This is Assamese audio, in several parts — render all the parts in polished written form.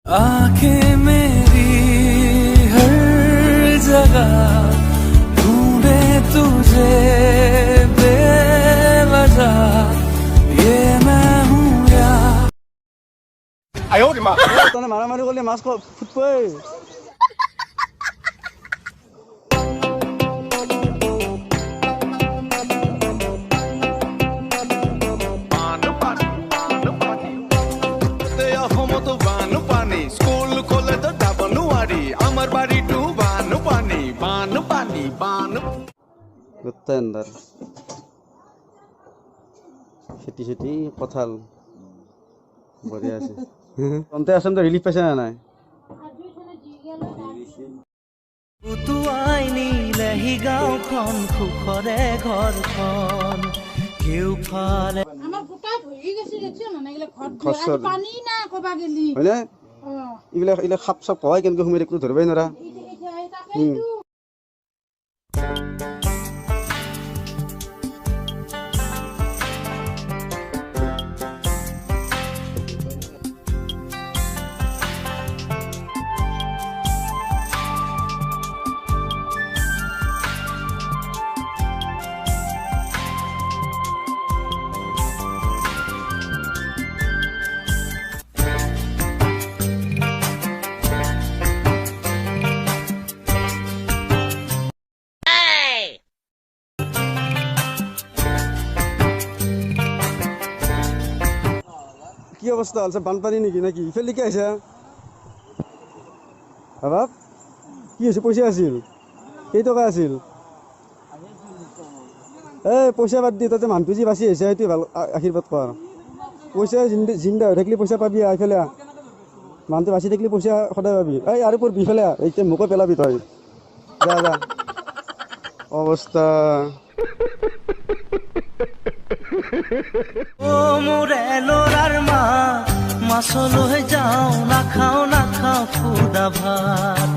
आंखें मेरी हर जगह ढूंढे तुझे बेवजह ये मैं हूँ या 哎呦我的妈！ তনে মারামারি করলে মাছ ফুটবে স্কুল খোলে তো ডাবনুয়ারি আমার বাড়ি টু বানু পানি বানু পানি বানু গোত্তা এন্দার খেতি খেতি কঁঠাল বঢ়িয়া আছে তন্তে আসাম তো রিলিফ পাইছে না নাই উটুৱাই নিলেহি গাঁওখন সুখৰে ঘৰখন কেউফালে আমার গোটা হয়ে গেছে দেখছো না এগুলা ঘর খসর। পানি না কবা গেলি হয়নে এইবিলাক সাপ চাপ কয় কেনেকৈ সোমাই একো ধৰিবই নোৱাৰা তাকেইতো কি অৱস্থা হ'ল বানপানী নেকি নাকি ইফালে কি আহিছা বাপ কি হৈছে পইচা আছিল কেইটকা আছিল এই পইচা বাদ দি তাতে মানুহটো যি বাচি আহিছে সেইটো ভাল আশীৰ্বাদ কৰ পইচা জিন্দা হৈ থাকিলে পইচা পাবি এইফালে মানুহটো বাচি থাকিলে পইচা সদায় পাবি এই আৰু পৰবি ইফালে এতিয়া মোকো পেলাবি তই যা যা অৱস্থা ও মোৰে ল'ৰাৰ মা মাছলৈ যাওঁ নাখাওঁ খুদা ভাত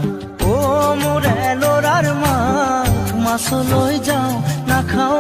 ও মোৰে ল'ৰাৰ মা মাছলৈ যাওঁ নাখাওঁ